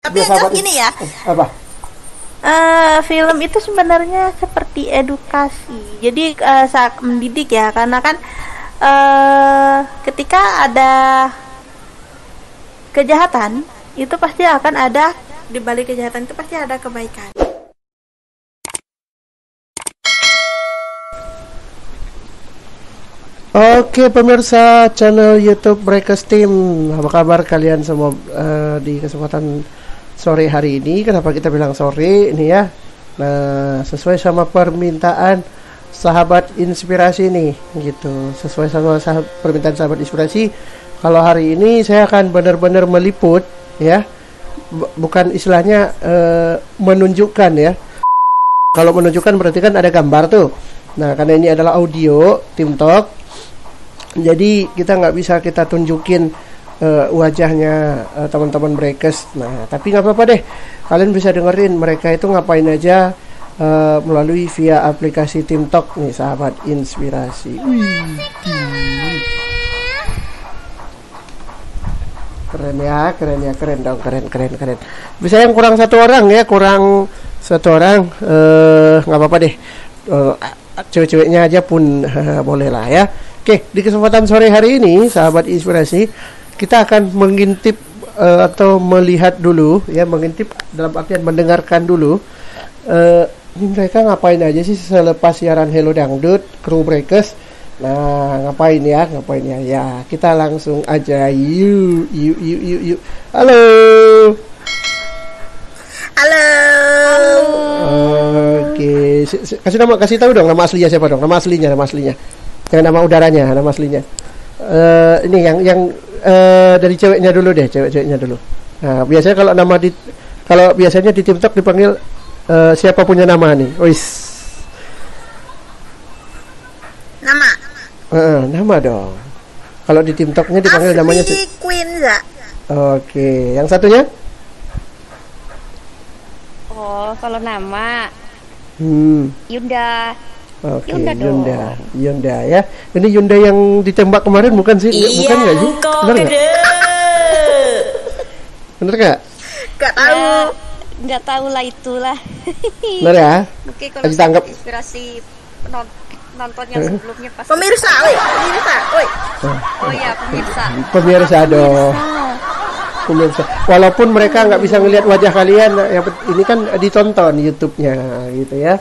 Tapi yang jelas gini ya. Apa? Film itu sebenarnya seperti edukasi. Jadi saat mendidik ya, karena kan ketika ada kejahatan, itu pasti akan ada di balik kejahatan itu pasti ada kebaikan. Oke pemirsa channel YouTube Breakers Team, apa kabar kalian semua di kesempatan sore hari ini? Kenapa kita bilang sore ini ya? Nah, sesuai sama permintaan sahabat inspirasi nih, gitu. Sesuai sama permintaan sahabat inspirasi, kalau hari ini saya akan benar-benar meliput ya, bukan istilahnya menunjukkan ya. Kalau menunjukkan berarti kan ada gambar tuh. Nah, karena ini adalah audio Team Talk, jadi kita nggak bisa kita tunjukin wajahnya teman-teman Breakers. Nah, tapi nggak apa-apa deh, kalian bisa dengerin mereka itu ngapain aja melalui via aplikasi Team Talk nih, sahabat inspirasi. Keren ya, keren dong, keren. Bisa yang kurang satu orang ya, nggak apa-apa deh, cewek-ceweknya aja pun boleh lah ya. Oke, di kesempatan sore hari ini, sahabat inspirasi, kita akan mengintip atau melihat dulu, ya, mengintip dalam artian mendengarkan dulu. Ini mereka ngapain aja sih selepas siaran Hello Dangdut, Kru Breakers. Nah, ngapain ya? Ya, kita langsung aja. Yuk. Halo. Oke, kasih tahu dong nama aslinya siapa dong? Nama aslinya. Yang nama udaranya, nama aslinya. Ini yang dari ceweknya dulu deh, ceweknya dulu. Nah, biasanya kalau biasanya di TikTok dipanggil siapa punya nama nih? Wis. Nama. Nama dong. Kalau di TikToknya dipanggil Asli namanya Queen ya. Oke, yang satunya? Oh, kalau nama Yunda. Oke, Yunda Yunda ya. Ini Yunda yang ditembak kemarin bukan sih? Bukan nggak sih? Benar nggak? Bener nggak? Gak tahu. Nggak tahu lah itulah. Benar ya? Oke, kalau Lagi tangkap. inspirasi nonton yang sebelumnya pas. Pemirsa. Oh ya, pemirsa. Pemirsa dong. Pemirsa. Walaupun mereka nggak bisa ngelihat wajah kalian, ini kan ditonton YouTube-nya gitu ya.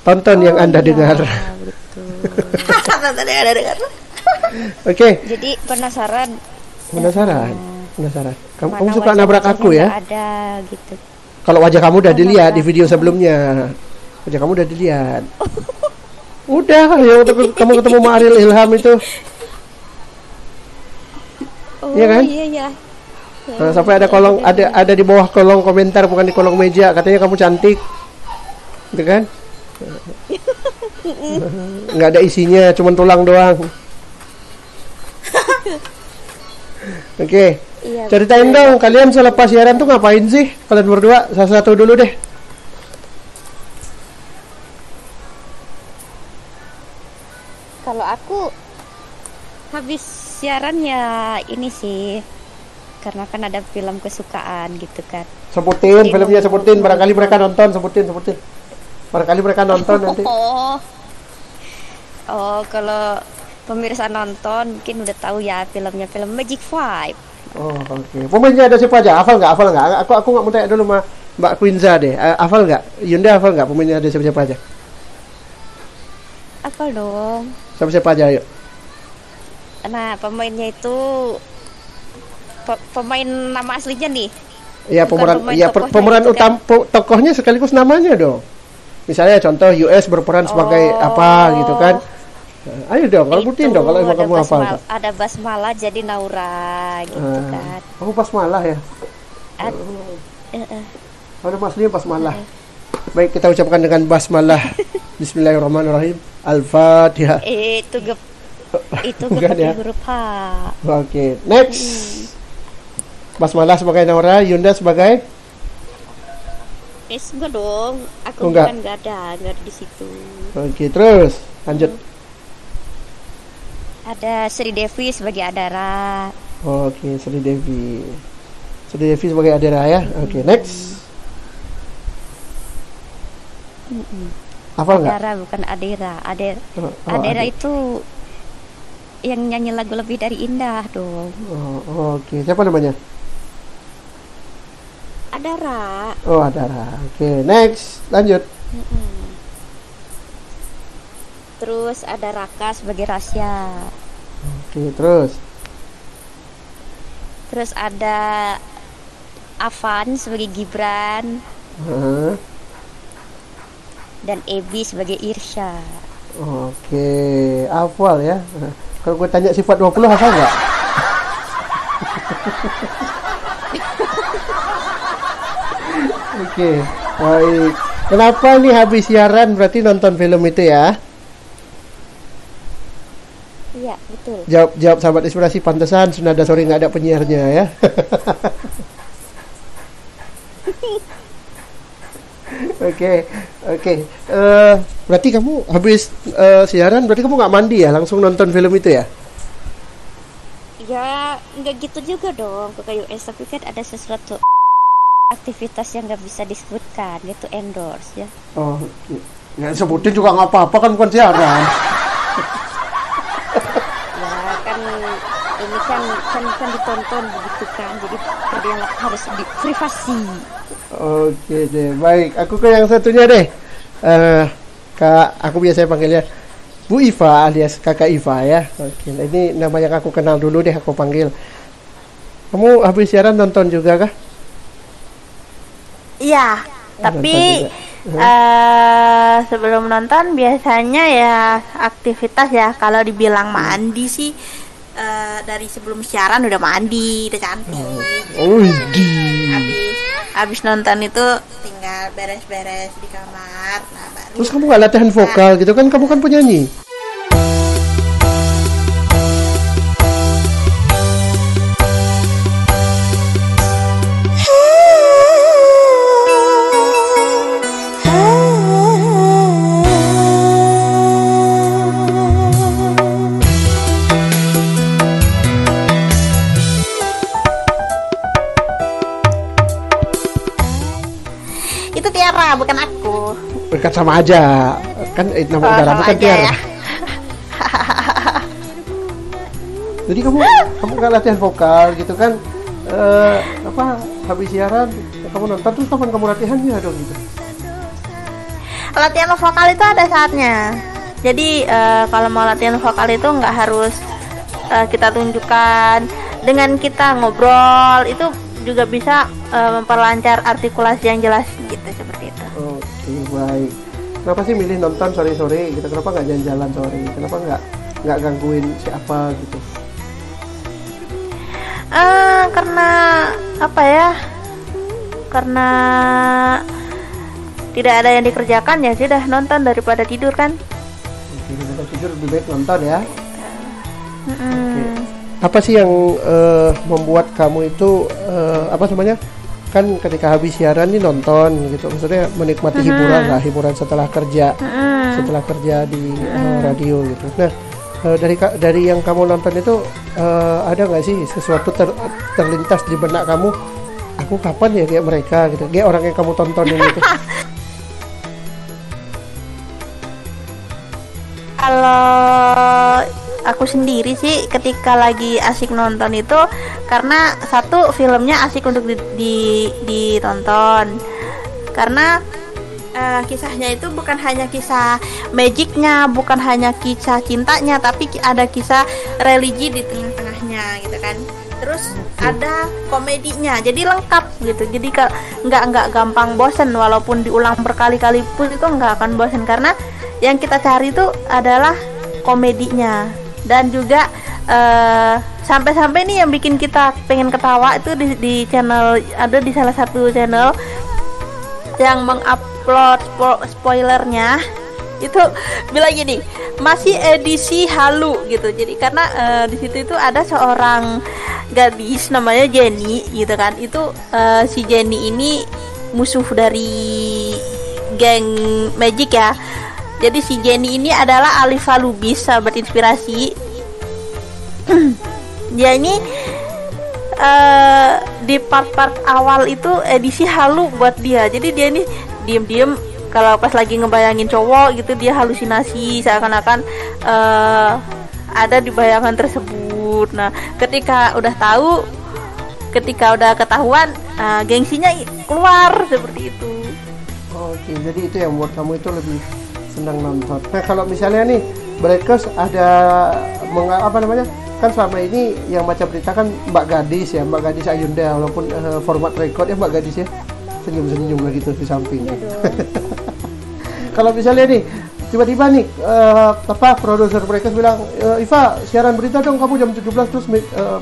Tonton yang Anda dengar. Tonton yang Anda dengar. Oke. Jadi penasaran. Kamu suka nabrak aku ya? Ada gitu. Kalau wajah kamu udah dilihat di video sebelumnya. Wajah kamu udah dilihat. Udah, yang kamu ketemu sama Ariel Ilham itu. Oh, iya kan? Iya. Nah, sampai ada di bawah kolong komentar, bukan di kolong meja, katanya kamu cantik. Gitu kan? Nggak ada isinya, cuma tulang doang. Oke. Iya, Ceritain dong, kalian selepas siaran tuh ngapain sih? Kalian berdua, salah satu dulu deh. Kalau aku habis siaran ya ini sih, karena kan ada film kesukaan gitu kan. Sebutin filmnya, barangkali mereka nonton, sebutin. Barangkali mereka nonton nanti. Oh, kalau pemirsa nonton mungkin udah tahu ya filmnya, film Magic Five. Oh, oke. Pemainnya ada siapa aja? Hafal nggak? Aku nggak mau tanya dulu sama Mbak Quinza deh. Hafal nggak? Yunda hafal nggak pemainnya ada siapa aja? Hafal dong. Siapa aja ayo? Nah, pemainnya itu pemain nama aslinya nih. Iya, pemeran gitu utama kan. tokohnya sekaligus namanya dong. Misalnya contoh US berperan sebagai apa gitu kan. Ayo dong, kalau buktiin dong kalau emang kamu hafal. Ada basmalah jadi Naura gitu kan. Aku basmalah ya. Ada aslinya basmalah. Baik, kita ucapkan dengan basmalah. Bismillahirrahmanirrahim. Al-Fatihah. Itu Bukan ya? huruf H. Oke, next. Basmalah sebagai Naura, Yunda sebagai Enggak dong. Aku enggak. kan nggak ada di situ. Oke, terus lanjut. Ada Sri Devi sebagai Adara. Oke, Sri Devi. Sudah Devi sebagai Adera ya. Oke, next. Apa enggak? Adara bukan Adera. Oh, Adera itu yang nyanyi lagu Lebih Dari Indah dong. Oke. Siapa namanya? Adara. Oh, Adara. Oke, next. Lanjut. Terus ada Raka sebagai Rasya. Oke, terus. Terus ada Avan sebagai Gibran Heeh. dan Ebi sebagai Irsya. Oke, hafal ya. Kalau gue tanya sifat 20 hafal nggak? Oke, baik. Kenapa nih habis siaran berarti nonton film itu ya? Iya, betul. Jawab sahabat inspirasi, pantesan Senada Sore nggak ada penyiarnya ya. Oke. Berarti kamu habis siaran, berarti kamu nggak mandi ya, langsung nonton film itu ya? Ya, nggak gitu juga dong ke KUS, tapi kan ada sesuatu aktivitas yang nggak bisa disebutkan, itu endorse ya. Oh, nggak sebutin juga nggak apa-apa, kan bukan siaran. Ya kan ini kan ditonton begitu kan, jadi harus di privasi. Oke deh, baik. Aku ke yang satunya deh. Kak, aku biasa panggilnya Bu Iva alias Kakak Iva ya. Oke, ini nama yang aku kenal dulu deh, aku panggil. Kamu habis siaran nonton juga kah? Iya, tapi sebelum nonton biasanya ya aktivitas ya. Kalau dibilang mandi sih dari sebelum siaran udah mandi, udah cantik. Habis nonton itu tinggal beres-beres di kamar. Nah, baru. Terus kamu nggak latihan vokal gitu kan? Kamu kan penyanyi. Itu Tiara, bukan aku. Dekat sama aja. Kan nama udara bukan Tiara. Ya. Jadi kamu nggak latihan vokal gitu kan? Habis siaran kamu nonton, terus kapan kamu latihannya dong gitu? Latihan vokal itu ada saatnya. Jadi kalau mau latihan vokal itu nggak harus kita tunjukkan, dengan kita ngobrol itu juga bisa memperlancar artikulasi yang jelas gitu, seperti itu. Oke, baik. Kenapa sih milih nonton sore-sore gitu? Kenapa nggak jalan-jalan sore? Kenapa nggak gangguin siapa gitu? Karena apa ya? Karena tidak ada yang dikerjakan, ya sudah nonton daripada tidur kan. Oke, daripada tidur lebih baik nonton ya. Oke. Apa sih yang membuat kamu itu apa namanya? Kan ketika habis siaran nih nonton gitu, maksudnya menikmati hiburan setelah kerja di radio gitu. Nah, dari yang kamu nonton itu ada nggak sih sesuatu terlintas di benak kamu? Aku kapan ya kayak mereka gitu, kayak orang yang kamu tontonin gitu. Kalau aku sendiri sih ketika lagi asik nonton itu, karena satu, filmnya asik untuk ditonton, karena kisahnya itu bukan hanya kisah magicnya, bukan hanya kisah cintanya, tapi ada kisah religi di tengah-tengahnya gitu kan. Terus ada komedinya, jadi lengkap gitu. Jadi nggak gampang bosen, walaupun diulang berkali-kali pun itu nggak akan bosen, karena yang kita cari itu adalah komedinya. Dan juga sampai-sampai nih yang bikin kita pengen ketawa itu di channel, ada di salah satu channel yang mengupload spoilernya itu bilang gini, masih edisi halu gitu. Jadi karena di situ itu ada seorang gadis namanya Jenny gitu kan. Itu si Jenny ini musuh dari geng Magic ya. Jadi si Jenny ini adalah Alifa Lubis, sahabat inspirasi. Dia ini di part-part awal itu edisi halu buat dia. Jadi dia ini diem-diem kalau pas lagi ngebayangin cowok gitu dia halusinasi seakan-akan ada di bayangan tersebut. Nah, ketika udah ketahuan, gengsinya keluar seperti itu. Oke, jadi itu yang buat kamu itu lebih senang nonton. Nah, kalau misalnya nih Breakers ada apa namanya? Kan selama ini yang baca berita kan Mbak Gadis ya, Mbak Gadis Ayunda, walaupun format record ya Mbak Gadis ya, senyum-senyum lah gitu di samping. Kalau misalnya nih tiba-tiba nih produser mereka bilang, Iva siaran berita dong kamu jam 17 terus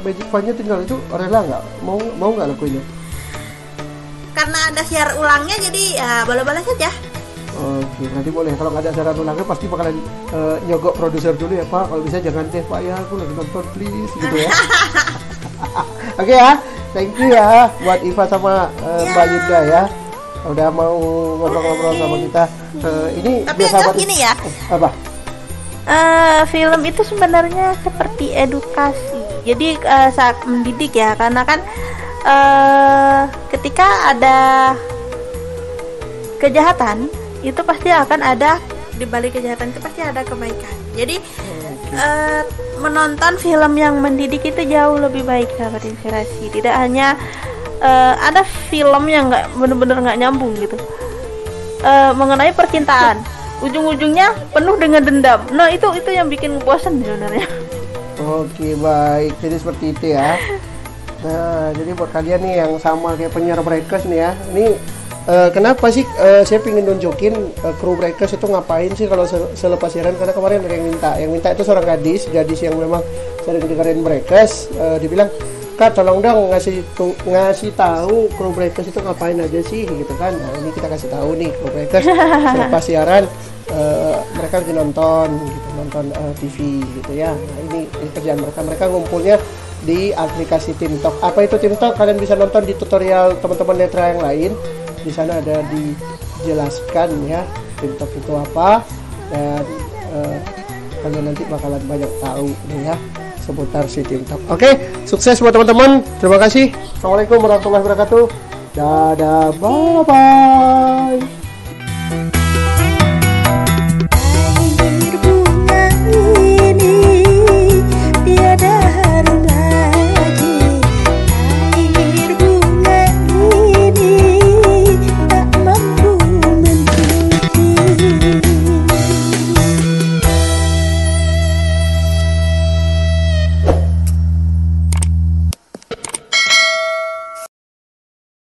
Magic Fund-nya tinggal, itu rela nggak? Mau nggak lakuinnya? Karena ada siar ulangnya jadi ya boleh-boleh saja. Oke, nanti boleh. Kalau nggak ada siaran ulangnya pasti bakalan nyogok produser dulu ya Pak. Kalau bisa jangan deh Pak ya, aku lagi nonton please gitu ya. Oke ya, thank you ya buat Iva sama Mbak Yunda ya, udah mau ngobrol-ngobrol sama kita. Ini tapi biasa agak gini ya. Apa? Film itu sebenarnya seperti edukasi. Jadi saat mendidik ya, karena kan ketika ada kejahatan itu pasti akan ada, di balik kejahatan itu pasti ada kebaikan. Jadi menonton film yang mendidik itu jauh lebih baik, sahabat inspirasi. Tidak hanya ada film yang benar-benar nggak nyambung gitu, mengenai percintaan, ujung-ujungnya penuh dengan dendam. Nah itu yang bikin bosan sebenarnya. Oke, baik, jadi seperti itu ya. Nah, jadi buat kalian nih yang sama kayak penyiar Breakers nih ya, ini kenapa sih saya pingin nunjukin kru Breakers itu ngapain sih kalau selepas siaran, karena kemarin ada yang minta itu seorang gadis yang memang sering dengerin Breakers, dibilang, Kak tolong dong ngasih tahu kru Breakers itu ngapain aja sih gitu kan. Nah ini kita kasih tahu nih, kru Breakers selepas siaran mereka lagi nonton TV gitu ya. Nah ini kerjaan mereka ngumpulnya di aplikasi TimTalk. Apa itu TimTalk? Kalian bisa nonton di tutorial teman-teman netra yang lain. Di sana ada dijelaskan ya TimTalk itu apa, dan kalian nanti bakalan banyak tahu nih ya seputar si TimTalk. Oke, sukses buat teman-teman. Terima kasih. Assalamualaikum warahmatullahi wabarakatuh. Dadah, bye bye.